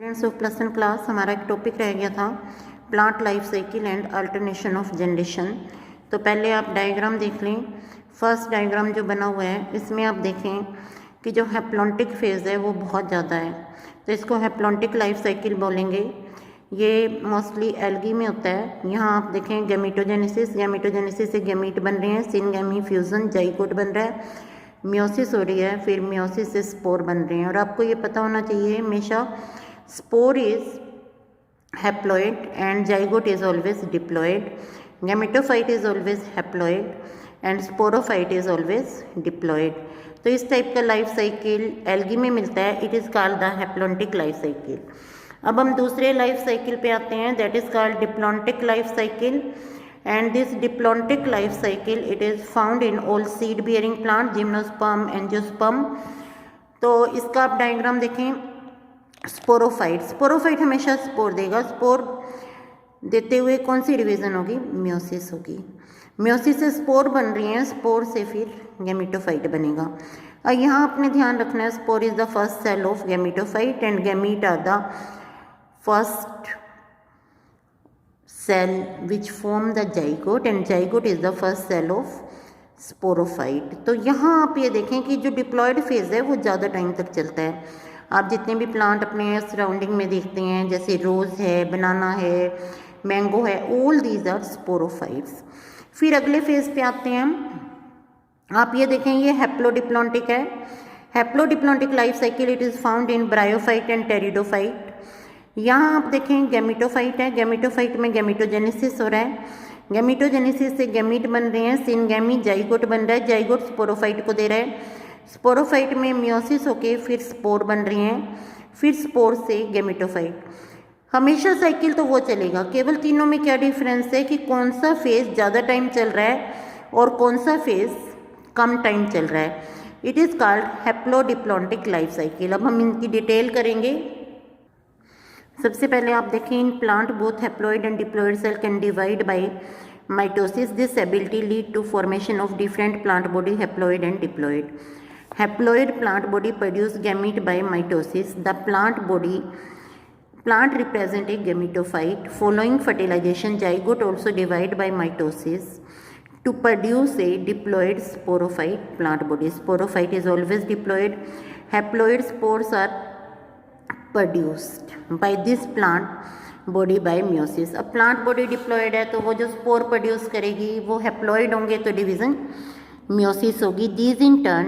Students of plus one class, हमारा एक topic रह गया था plant life cycle and alternation of generation. तो पहले आप डायग्राम देख लें। फर्स्ट डायग्राम जो बना हुआ है इसमें आप देखें कि जो हैप्लॉन्टिक फेज़ है वो बहुत ज़्यादा है, तो इसको हैप्लॉन्टिक लाइफ साइकिल बोलेंगे। ये मोस्टली एल्गी में होता है। यहाँ आप देखें गैमीटोजेनेसिस, गैमीटोजेनेसिस से गैमीट बन रहे हैं, सिनगैमी फ्यूज़न जाइगोट बन रहा है, मियोसिस हो रही है, फिर मियोसिस से स्पोर बन रहे हैं। और आपको ये पता होना चाहिए हमेशा spore is haploid and zygote is always diploid, gametophyte is always haploid and sporophyte is always diploid। तो इस टाइप का लाइफ साइकिल एल्गी में मिलता है, it is called the haplontic life cycle. अब हम दूसरे लाइफ साइकिल पे आते हैं, that is called diplontic life cycle. And this diplontic life cycle it is found in all seed bearing plant, gymnosperm, angiosperm. तो इसका आप डायग्राम देखें। स्पोरोफाइट, स्पोरोफाइट हमेशा स्पोर देगा। स्पोर देते हुए कौन सी डिवीज़न होगी? मियोसिस होगी। मियोसिस से स्पोर बन रही हैं, स्पोर से फिर गैमीटोफाइट बनेगा। और यहाँ आपने ध्यान रखना है, spore is the first cell of gametophyte and gamete are the first cell which form the zygote and zygote is the first cell of sporophyte. तो यहाँ आप ये देखें कि जो डिप्लॉयड फेज है वो ज़्यादा टाइम तक चलता है। आप जितने भी प्लांट अपने सराउंडिंग में देखते हैं, जैसे रोज़ है, बनाना है, मैंगो है, ऑल दीज आर स्पोरोफाइट्स। फिर अगले फेज पे आते हैं हम। आप ये देखें, ये हैप्लोडिप्लॉन्टिक है। Haplodiplontic life cycle it is found in bryophyte and pteridophyte. यहाँ आप देखें गैमीटोफाइट है, गैमीटोफाइट में गैमीटोजेनेसिस हो रहा है, गैमीटोजेनेसिस से गैमीट बन रहे हैं, सिनगैमी जाइगोट बन रहा है, जाइगोट स्पोरोफाइट को दे रहा है, स्पोरोफाइट में मियोसिस होके फिर स्पोर बन रहे हैं, फिर स्पोर से गैमीटोफाइट। हमेशा साइकिल तो वो चलेगा, केवल तीनों में क्या डिफरेंस है कि कौन सा फेज ज़्यादा टाइम चल रहा है और कौन सा फेज कम टाइम चल रहा है। It is called haplodiplontic life cycle. अब हम इनकी डिटेल करेंगे। सबसे पहले आप देखें, in plant both haploid and diploid cell can divide by mitosis. This ability lead to formation of different plant body, haploid and diploid. Haploid plant body produce gamete by mitosis. The plant represent a gametophyte. Following fertilization, zygote also divide by mitosis to produce a diploid sporophyte plant body. Sporophyte is always diploid. Haploid spores are produced by this plant body by meiosis. अब plant body diploid है तो वो जो spore produce करेगी वो haploid होंगे, तो division meiosis होगी। these in turn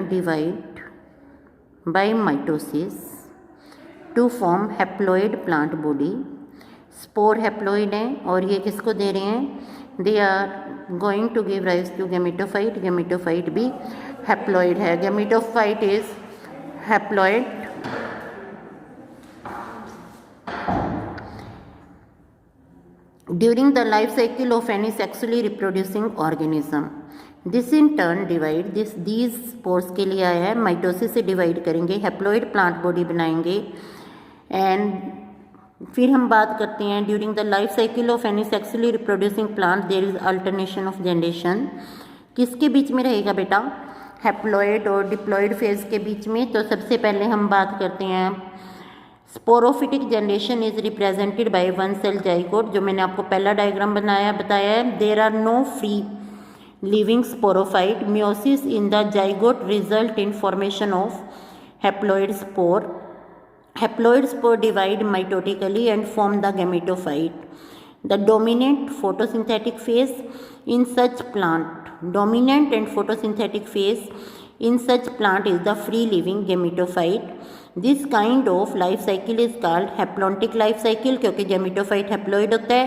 divide by mitosis to form haploid plant body. Spore haploid है और ये किसको दे रहे हैं? They are going to give rise to gametophyte. Gametophyte भी हैप्लॉइड है। Gametophyte is haploid. During the life cycle of any sexually reproducing organism, this in turn divide these spores के लिए आया है, माइटोसिस से डिवाइड करेंगे, हैप्लॉइड प्लांट बॉडी बनाएंगे। And फिर हम बात करते हैं, during the life cycle of any sexually reproducing plant there is alternation of generation. किसके बीच में रहेगा बेटा? हैप्लॉइड और डिप्लॉइड फेज के बीच में। तो सबसे पहले हम बात करते हैं, sporophytic generation is represented by one cell zygote, जो मैंने आपको पहला डायग्राम बताया है। There are no free living sporophyte. Meiosis in the zygote result in formation of haploid spore. Haploid spore divide mitotically and form the gametophyte. The dominant photosynthetic phase in such plant, dominant and photosynthetic phase in such plant is the free living gametophyte. This kind of life cycle is called haplontic life cycle क्योंकि gametophyte haploid होता है।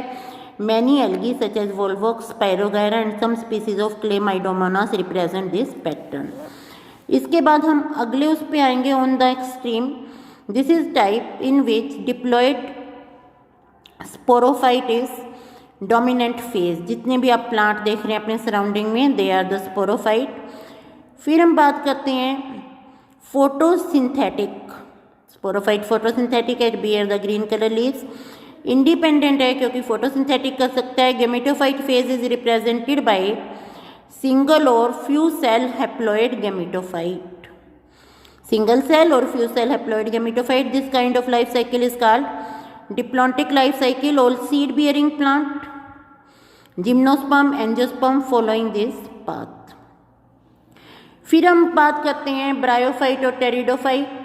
Many algae such as Volvox, Spirogyra and some species of Chlamydomonas represent this pattern. इसके बाद हम अगले उस पे आएंगे, on the extreme. This is type in which diploid sporophyte is dominant phase. जितने भी आप प्लांट देख रहे हैं अपने सराउंडिंग में, they are the sporophyte. फिर हम बात करते हैं फोटोसिंथेटिक। स्पोरोफाइट फोटोसिंथेटिक है, bear the green colour leaves. Independent है क्योंकि फोटोसिंथेटिक कर सकता है। Gametophyte phase is represented by single और few cell haploid gametophyte. Single cell or few cell haploid gametophyte. This kind of life cycle is called diplontic life cycle. All seed bearing plant, gymnosperm, angiosperm following this path. फिर हम बात करते हैं bryophyte और pteridophyte.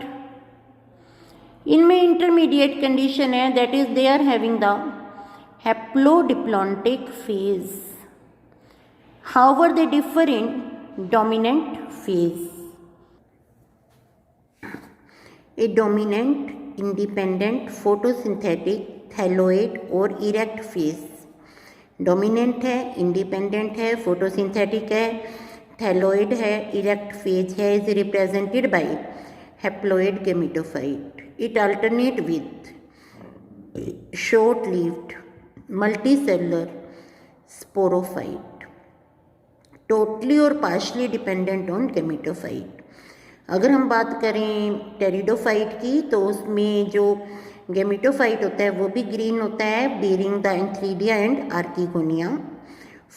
इनमें intermediate condition है, that is they are having the haplodiplontic phase. However they differ in dominant phase. A dominant, independent, photosynthetic, thalloid और erect phase. Dominant है, इंडिपेंडेंट है, फोटोसिंथेटिक है, थैलोइड है, इरेक्ट फेज है, is represented by haploid gametophyte. It alternate with short lived multicellular sporophyte. Totally और partially dependent on gametophyte. अगर हम बात करें टेरिडोफाइट की तो उसमें जो गेमेटोफाइट होता है वो भी ग्रीन होता है, bearing the antheridia and archegonia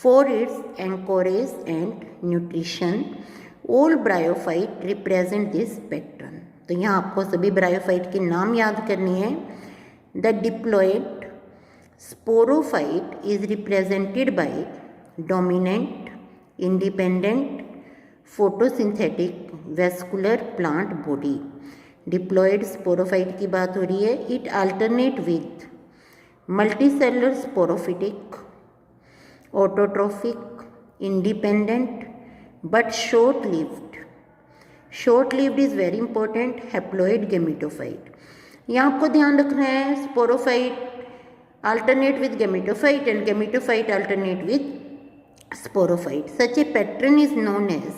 for its anchorage and nutrition. All bryophyte represent this pattern. तो यहाँ आपको सभी ब्रायोफाइट के नाम याद करनी है. The diploid sporophyte is represented bye dominant, independent, photosynthetic, vascular plant body. Diploid sporophyte की बात हो रही है. It alternate with multicellular sporophytic, autotrophic, independent but short lived. Short lived is very important haploid gametophyte. यहाँ आपको ध्यान रखना है sporophyte alternate with gametophyte and gametophyte alternate with sporophyte. Such a pattern is known as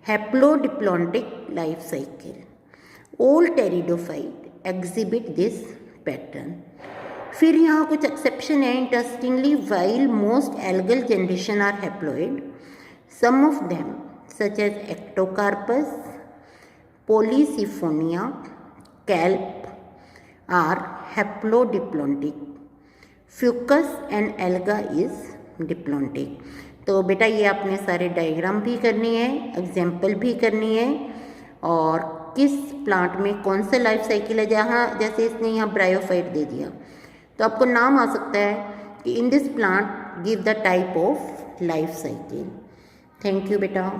haplodiplontic life cycle. All pteridophyte exhibit this pattern. फिर यहाँ कुछ exception है. Interestingly, while most algal generation are haploid, some of them such as Ectocarpus, Polysiphonia, Kelp are haplodiplontic. Fucus and alga is diplontic. तो बेटा ये आपने सारे diagram भी करनी है, एग्जाम्पल भी करनी है, और किस प्लांट में कौन सा लाइफ साइकिल है. जहाँ जैसे इसने यहाँ ब्रायोफाइट दे दिया तो आपको नाम आ सकता है कि in this plant give the type of life cycle. Thank you बेटा.